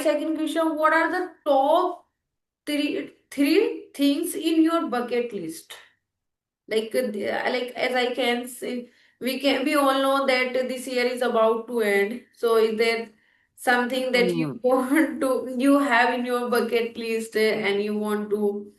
second question, what are the top three things in your bucket list? Like as I can say, we all know that this year is about to end. So is there something that you Hmm. want to you have in your bucket list and you want to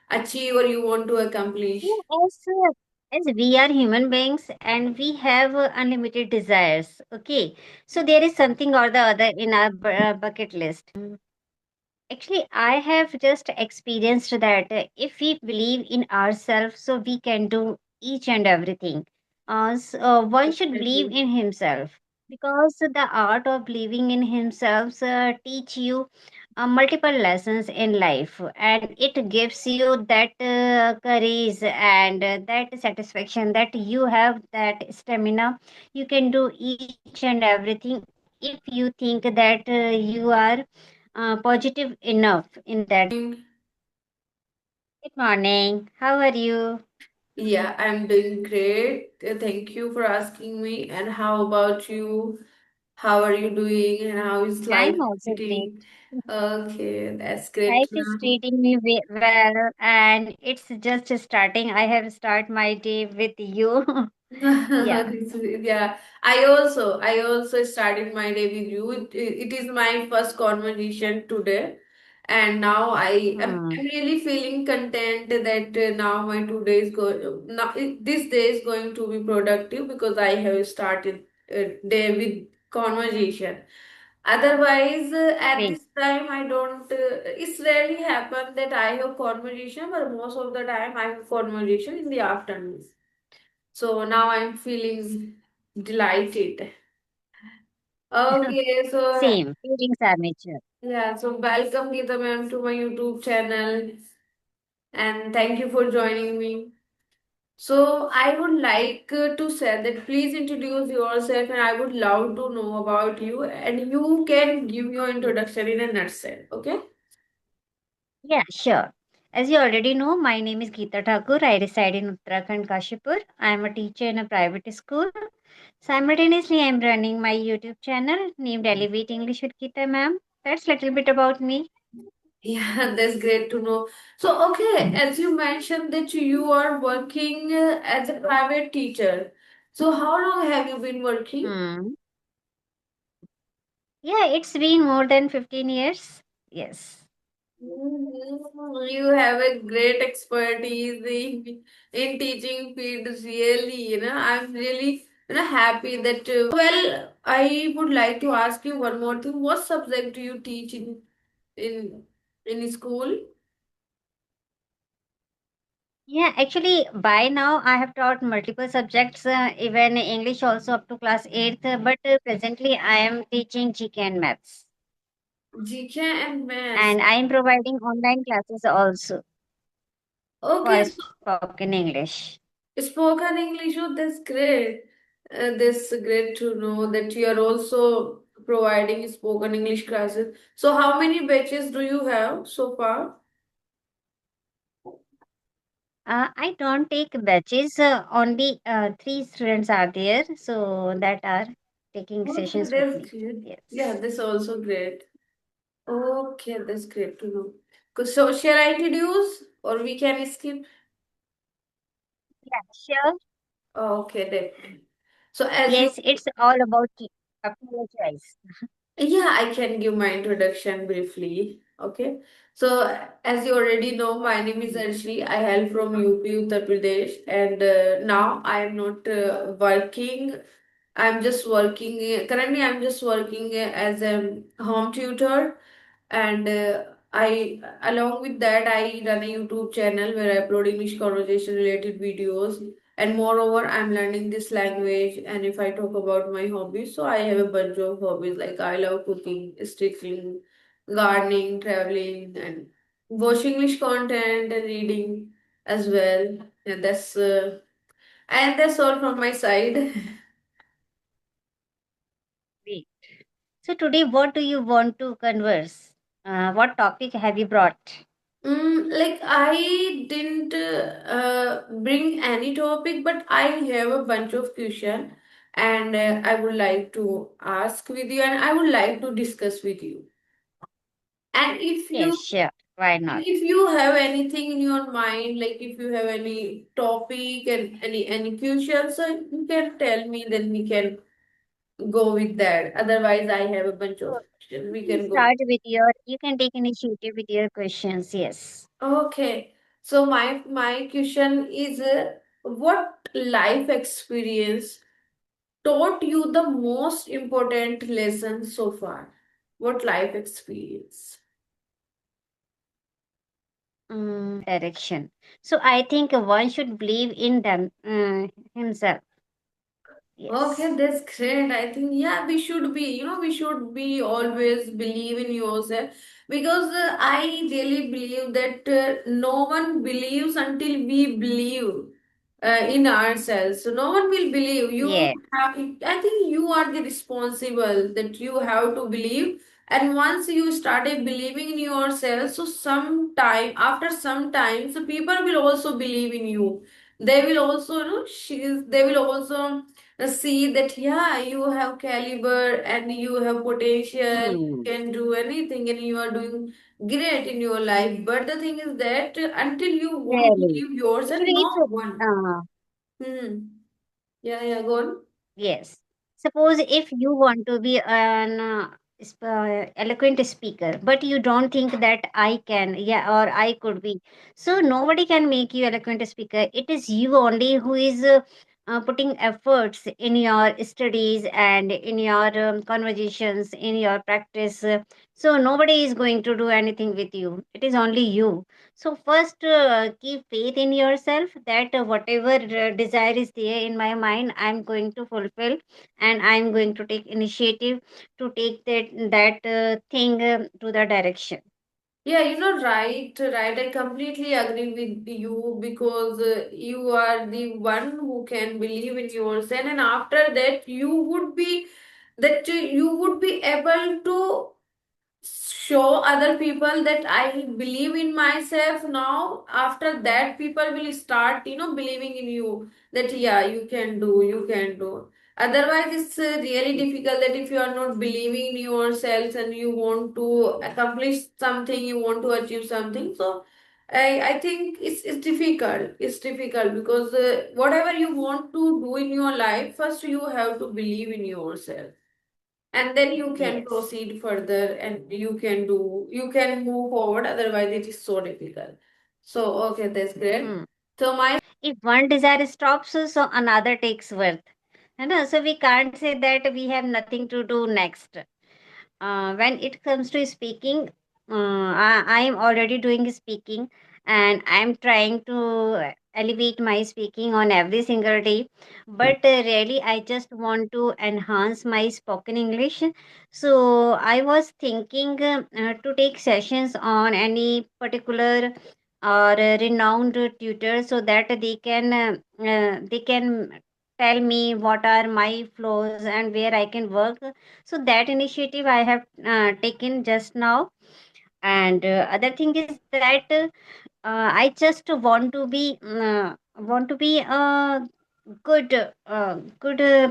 achieve or you want to accomplish? Yeah, as we are human beings and we have unlimited desires. Okay, so there is something or the other in our bucket list. Actually, I have just experienced that if we believe in ourselves, so we can do each and everything. One should believe Definitely. in himself because the art of believing in himself teach you multiple lessons in life, and it gives you that courage and that satisfaction that you have that stamina. You can do each and everything if you think that you are positive enough in that. Good morning. How are you? Yeah, I'm doing great. Thank you for asking me. And how about you? How are you doing? And how is life I'm also great. treating? Okay, that's great Life to is know. treating me well, and it's just starting. I have start my day with you. Yeah. Yeah, I also started my day with you. It is my first conversation today, and now I'm Hmm. really feeling content that now my today is this day is going to be productive because I have started day with conversation. Otherwise, at Great. this time, I don't. It's rarely happen that I have conversation, but most of the time I have conversation in the afternoon. So now I'm feeling delighted. Okay, so Same. Feelings are mutual. yeah, so welcome Geeta ma'am to my YouTube channel and thank you for joining me. So I would like to say that please introduce yourself and I would love to know about you and you can give your introduction in a nutshell, okay? Yeah, sure. As you already know, my name is Geeta Thakur. I reside in Uttarakhand, Kashipur. I am a teacher in a private school. Simultaneously, I am running my YouTube channel named Elevate English with Geeta Ma'am. That's little bit about me. Yeah, that's great to know. So, okay, as you mentioned that you are working as a private teacher. So, how long have you been working? Hmm. Yeah, it's been more than 15 years. Yes. Mhm. You have a great expertise in teaching fields, really. I'm really, happy that. Well, I would like to ask you one more thing. What subject do you teach in in school? Yeah, actually, by now I have taught multiple subjects, even English also up to class 8th, but presently I am teaching GK and maths. GK and maths. And I am providing online classes also Okay, for so spoken English. spoken English. Oh, that's great. That's great to know that you are also providing spoken English classes. So, how many batches do you have so far? I don't take batches, only three students are there, so that are taking Okay, sessions with that's me. great. Yeah, Yes. that's also great. Okay, that's great to know. So, shall I introduce or we can skip? Yeah, sure. Okay, then. So, as you Yes, it's all about apologize. Yeah, I can give my introduction briefly. Okay. So, as you already know, my name is Arshri. I hail from UP, Uttar Pradesh, and now I am not working. I'm just working. Currently, I'm just working as a home tutor, and I, along with that, I run a YouTube channel where I upload English conversation related videos. And moreover, I'm learning this language. And if I talk about my hobbies, so I have a bunch of hobbies like I love cooking, stitching, gardening, traveling, and watching English content and reading as well. And that's all from my side. Great. So today, what do you want to converse? What topic have you brought? Like I didn't bring any topic, but I have a bunch of question, and I would like to ask with you, and I would like to discuss with you. And if Yes, you sure. Why not? if you have anything in your mind, like if you have any topic and any questions, so you can tell me, then we can go with that. Otherwise, I have a bunch So of questions. We you can can go. start with your, you can take initiative with your questions. Yes. Okay. So my question is, what life experience taught you the most important lesson so far? What life experience? Direction. So I think one should believe in them himself. Okay, Yes. that's great. I think, yeah, we should be, we should be always believe in yourself, because I really believe that no one believes until we believe in ourselves. So no one will believe. Yes. I think you are the responsible, that you have to believe. And once you started believing in yourself, so after some time, so people will also believe in you. They will also, they will also see that, yeah, you have caliber and you have potential, you Hmm. can do anything and you are doing great in your life. But the thing is that until you won't Really. believe yourself, Actually, no if one. uh, Hmm. Yeah, yeah, go on. yes. Suppose if you want to be an eloquent speaker, but you don't think that I can, yeah, or I could be. So nobody can make you eloquent speaker. It is you only who is putting efforts in your studies and in your conversations, in your practice. So nobody is going to do anything with you. It is only you. So first, keep faith in yourself that whatever desire is there in my mind, I'm going to fulfill, and I'm going to take initiative to take that thing to the direction. Yeah, right, right. I completely agree with you, because you are the one who can believe in yourself, and after that, you would be able to show other people that I believe in myself now. After that, people will start, believing in you, that yeah, you can do. Otherwise, it's really difficult, that if you are not believing in yourself and you want to accomplish something, you want to achieve something. So I think it's difficult. It's difficult because whatever you want to do in your life, first you have to believe in yourself, and then you can Yes. proceed further and you can move forward. Otherwise it is so difficult. So okay, that's great. Hmm. So my If one desire stops, so another takes worth. So we can't say that we have nothing to do next. When it comes to speaking, I am already doing speaking, and I'm trying to elevate my speaking on every single day. But really, I just want to enhance my spoken English. So I was thinking to take sessions on any particular or renowned tutor, so that they can tell me what are my flaws and where I can work. So that initiative I have taken just now. And other thing is that I just want to be a good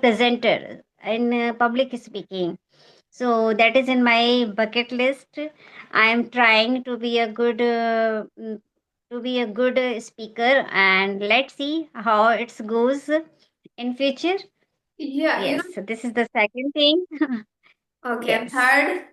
presenter in public speaking. So that is in my bucket list. I am trying to be a good speaker, and let's see how it goes in future. yeah, Yes, so this is the second thing. okay, and Yes. third.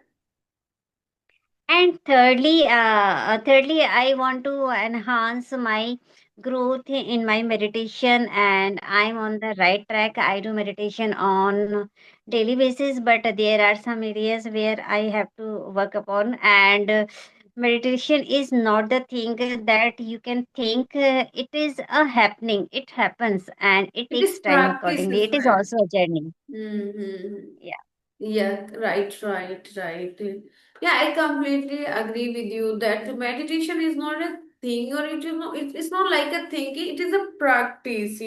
And thirdly, I want to enhance my growth in my meditation, and I'm on the right track. I do meditation on daily basis, but there are some areas where I have to work upon. And meditation is not the thing that you can think. It is a happening. It happens, and it It takes is time practice accordingly. as It is well. also a journey. Mm-hmm. Yeah. Yeah, right, right, right. Yeah, I completely agree with you that meditation is not a thing, or it's not like a thinking, it is a practice,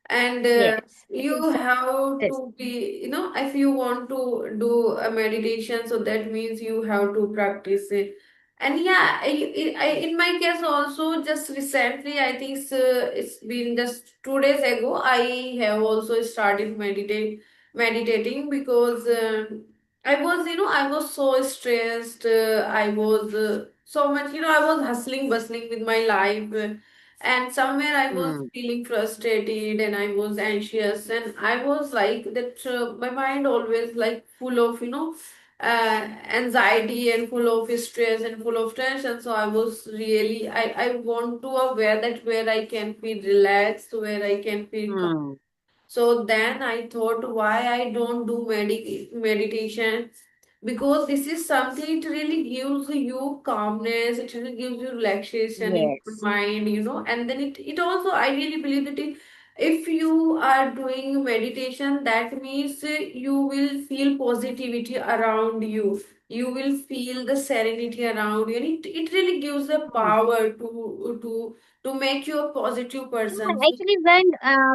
and Yes. It you is. have This. to be, if you want to do a meditation, so that means you have to practice it. And yeah, in my case also, just recently, I think it's been just 2 days ago, I have also started meditating, because I was so stressed. I was so much, I was hustling, bustling with my life. And somewhere I was Hmm. feeling frustrated and I was anxious. And I was like that, my mind always like full of, anxiety and full of stress and full of tension. So I was really, I want to aware that where I can feel relaxed, where I can feel calm. Hmm. So then I thought, why I don't do meditation? Because this is something, it really gives you calmness, it really gives you relaxation in your Yes. mind, and then it also, I really believe that if you are doing meditation, that means you will feel positivity around you. You will feel the serenity around you, and it really gives the Hmm. power to make you a positive Yeah, person. actually,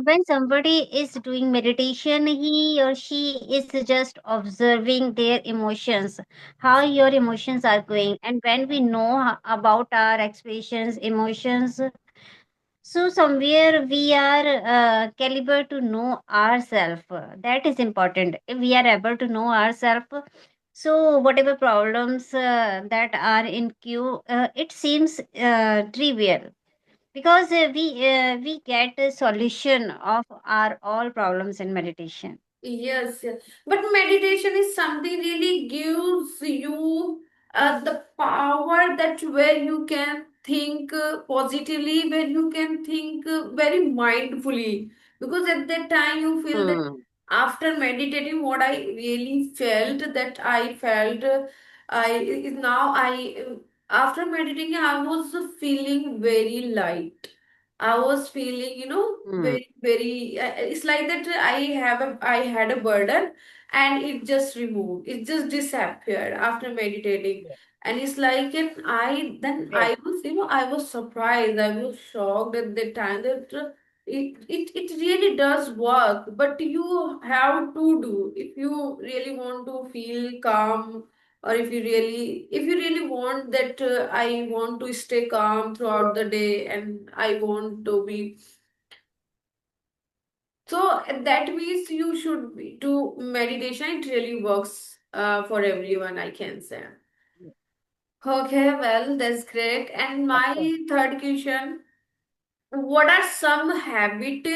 when somebody is doing meditation, he or she is just observing their emotions, how your emotions are going, and when we know about our expressions, emotions, so somewhere we are caliber to know ourselves. That is important. If we are able to know ourselves, so whatever problems that are in queue, it seems trivial because we get a solution of our all problems in meditation. Yes, yes. But meditation is something really gives you the power that where you can think positively, where you can think very mindfully. Because at that time you feel that Hmm. after meditating, what I really felt, that I felt, after meditating, I was feeling very light. I was feeling, Hmm. very, very. It's like that. I had a burden, and it just removed. It just disappeared after meditating, Yes. and it's like, and Yes. I was, I was surprised. I was shocked at the time that it really does work. But you have to do if you really want to feel calm, or if you really want that, I want to stay calm throughout the day, and I want to be, so that means you should do meditation. It really works for everyone, I can say. Yes. Okay, well, that's great. And Of my course. third question, what are some habits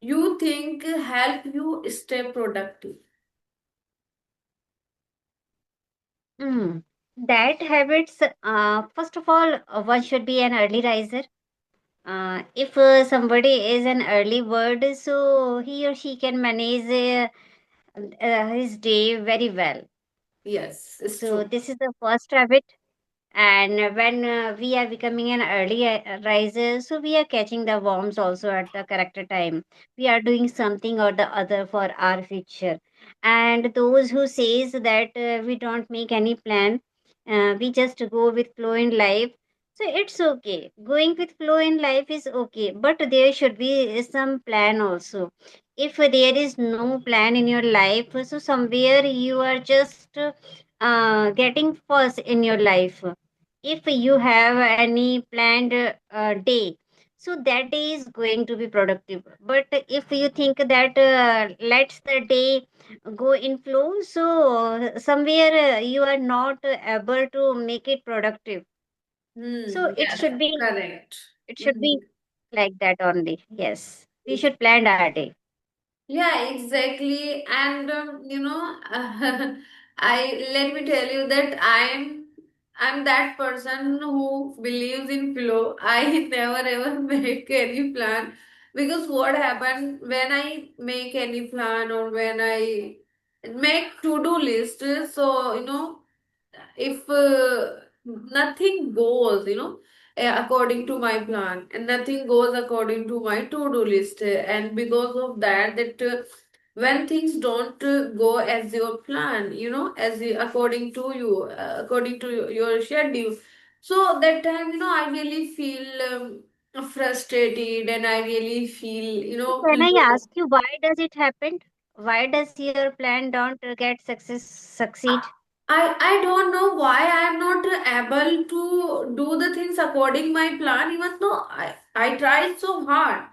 you think help you stay productive? Mm. That habits, first of all, one should be an early riser. If somebody is an early bird, so he or she can manage his day very well. Yes, it's So true. this is the first habit. And when we are becoming an early riser, so we are catching the worms also at the correct time. We are doing something or the other for our future. And those who says that we don't make any plan, we just go with flow in life. So it's okay. Going with flow in life is okay, but there should be some plan also. If there is no plan in your life, so somewhere you are just getting first in your life. If you have any planned day, so that day is going to be productive. But if you think that let's the day go in flow, so somewhere you are not able to make it productive. So Yes, correct. it should be Mhm. like that only. Yes, we should plan our day. Yeah, exactly. And I let me tell you that I'm that person who believes in flow. I never ever make any plan, because what happened when I make any plan, or when I make to-do list, so if nothing goes, according to my plan, and nothing goes according to my to-do list, and because of that, when things don't go as your plan, according to you, according to your schedule, so that time, I really feel frustrated, and I really feel, Can I low. ask you why does it happen? Why does your plan don't get succeed? I don't know why I am not able to do the things according my plan, even though I tried so hard.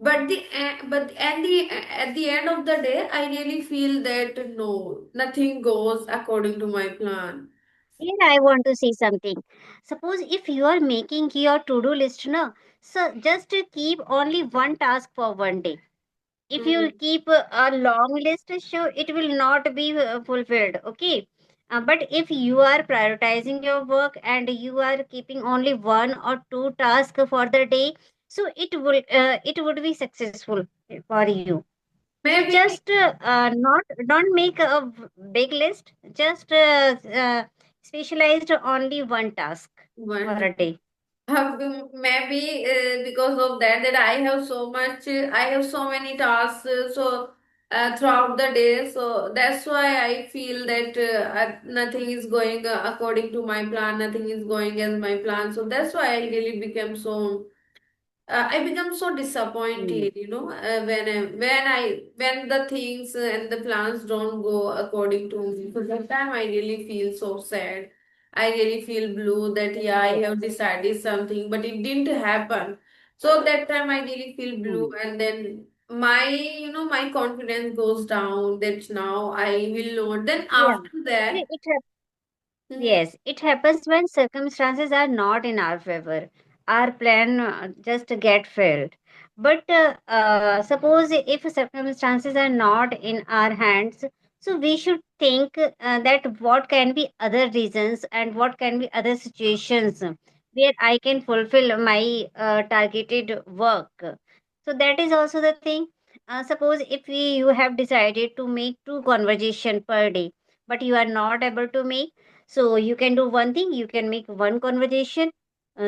At the end of the day, I really feel that no, nothing goes according to my plan. Here I want to say something. Suppose if you are making your to-do list, no, so just keep only one task for one day. If you will Mm. keep a long list, so it will not be fulfilled. Okay. But if you are prioritizing your work and you are keeping only one or two tasks for the day, so it would be successful for you. So Maybe just not don't make a big list. Just specialized only one task for one. a day. Maybe because of that I have so much I have so many tasks throughout the day, so that's why I feel that nothing is going according to my plan, nothing is going as my plan, so that's why I really became so I become so Mm. disappointed, when the things and the plans don't go according to me. So that time I really feel so sad. I really feel blue that yeah, I have Yes. decided something, but it didn't happen. So that time I really feel blue, Mm. and then my confidence goes down. That now I will not. Then Yeah. after that. Actually, yes, it happens when circumstances are not in our favor. Our plan just get failed. But suppose if circumstances are not in our hands, so we should think that what can be other reasons and what can be other situations where I can fulfill my targeted work. So that is also the thing. Suppose if you have decided to make two conversation per day, but you are not able to make, so you can do one thing, you can make one conversation.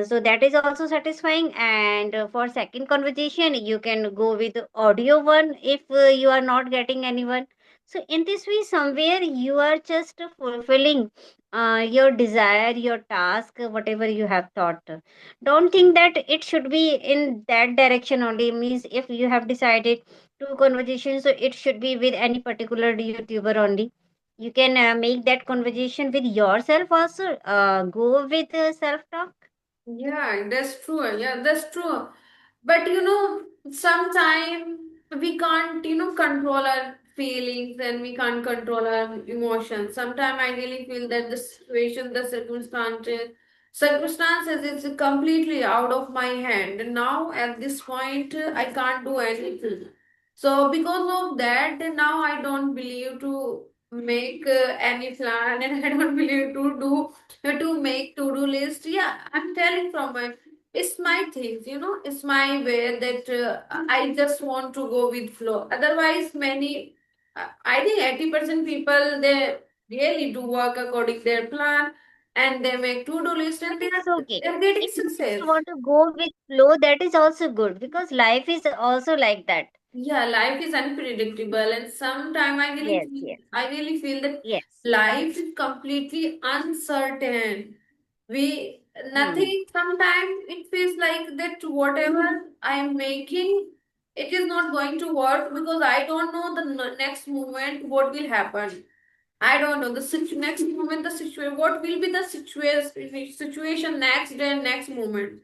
So that is also satisfying. And for second conversation, you can go with audio one if you are not getting anyone. So in this way, somewhere you are just fulfilling your desire, your task, whatever you have thought. Don't think that it should be in that direction only. Means if you have decided two conversations, so it should be with any particular YouTuber only. You can make that conversation with yourself also. Go with self talk. Yeah, that's true. Yeah, that's true. But sometimes we can't, control our feelings and we can't control our emotions. Sometimes I really feel that the situation, the circumstances is completely out of my hand. And now at this point, I can't do anything. So because of that, now I don't believe to make any plan, and I don't believe to make to-do list. Yeah, I'm telling from my, it's my things, it's my way that I just want to go with flow. Otherwise, I think 80% people, they really do work according their plan, and they make to-do list, But and it's okay. they're getting If you just success. want to go with flow, that is also good because life is also like that. Yeah, life is unpredictable, and sometimes Yes, yes, I really feel that yes. life is completely uncertain. We Hmm. Nothing. Sometimes it feels like that whatever I'm making, it is not going to work because I don't know the next moment what will happen. I don't know the next moment, the situation, what will be the situation next day, next moment.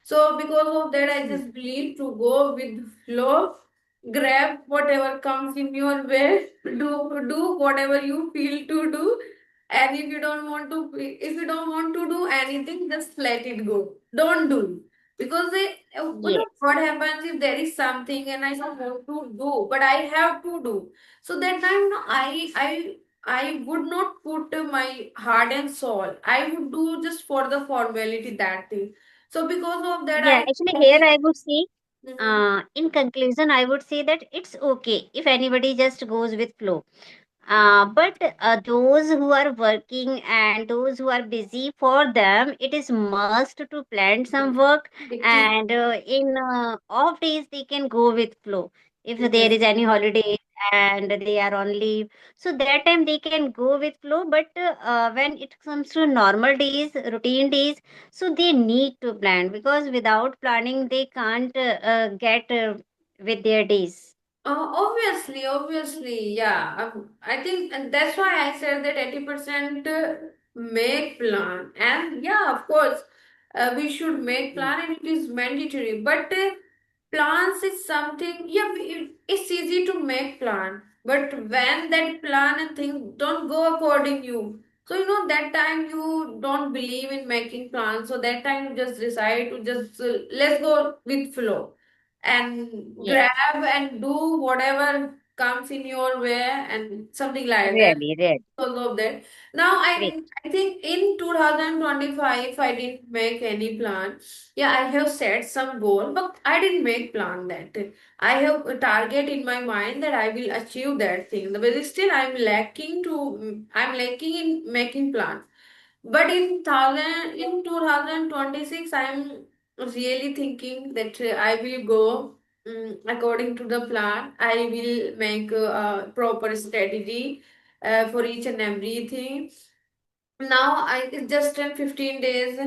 So because of that, I Hmm. just believe to go with flow, grab whatever comes in your way, do whatever you feel to do, and if you don't want to do anything, just let it go. Don't do, because Yes. what happens if there is something and I don't want to do, but I have to do. So that time, no, I would not put my heart and soul. I would do just for the formality, that thing. So because of that, Yeah, I. actually, here I would say, Mhm. in conclusion, I would say that it's okay if anybody just goes with flow. But those who are working and those who are busy, for them, it is must to plan some work. It is. And in off days, they can go with flow. If there Yes. is any holiday and they are on leave, so that time they can go with flow. But when it comes to normal days, routine days, so they need to plan because without planning, they can't get with their days. Obviously, yeah. I think, and that's why I said that 80% make plan, and yeah, of course, we should make Mm. plan, and it is mandatory. But plans is something, yeah, it's easy to make plan, but when that plan and thing don't go according you, so that time you don't believe in making plans, so that time you just decide to just let's go with flow and Yes, grab and do whatever comes in your way and something like that. really, really All of that. Now great. I think in 2025 I didn't make any plan. Yeah, I have set some goal, but I didn't make plan that. I have a target in my mind that I will achieve that thing. But still I'm lacking in making plan. But in 2026, I'm really thinking that I will go according to the plan. I will make a proper strategy for each and everything. Now it's just 10 15 days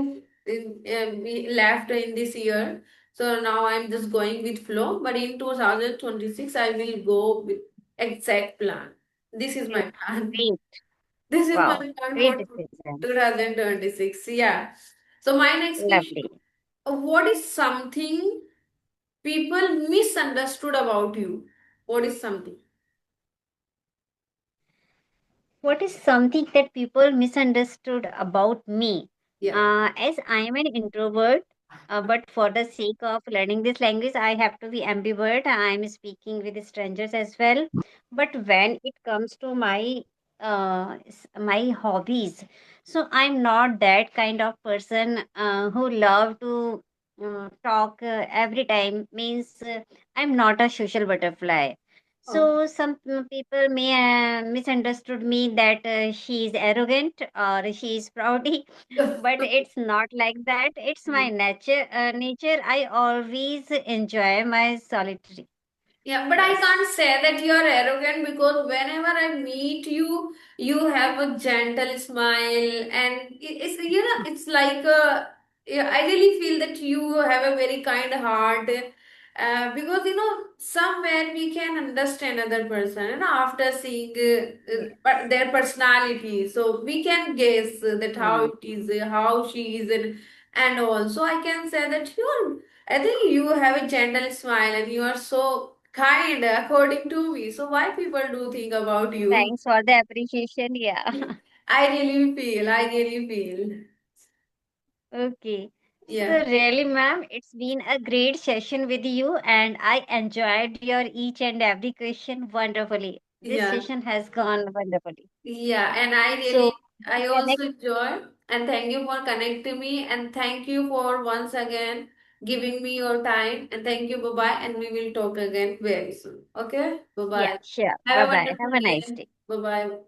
we left in this year. So now I'm just going with flow. But in 2026, I will go with exact plan. This is my plan. Great. This is my Wow. plan Great for decision. 2026. Yeah. So my next question, Lovely. what is something people misunderstood about you? What is something? What is something that people misunderstood about me? Yeah. As I am an introvert, but for the sake of learning this language, I have to be ambivert. I am speaking with strangers as well. But when it comes to my hobbies, so I'm not that kind of person who love to talk every time. Means I'm not a social butterfly. Oh. So some people may misunderstood me that she is arrogant or she is proudy, but it's not like that. It's my nature. Nature. I always enjoy my solitary. Yeah, but I Yes. can't say that you are arrogant because whenever I meet you, you have a gentle smile, and it's it's like yeah, I really feel that you have a very kind heart. Because somewhere we can understand other person, and after seeing their personality, so we can guess that how Mm. it is, how she is, and also I can say that I think you have a gentle smile and you are so kind according to me. So why people do think about you? Thanks for the appreciation. Yeah. I really feel. Okay. So Yeah, really, ma'am, it's been a great session with you, and I enjoyed your each and every question wonderfully. This yeah, session has gone wonderfully. yeah. And So I we'll also connect. enjoy and thank you for connecting me and thank you for once again giving me your time and thank you. Bye bye. And we will talk again very soon. Okay? Bye Yeah, bye. sure. Bye Have a bye. Have wonderful a nice day. day. Bye bye.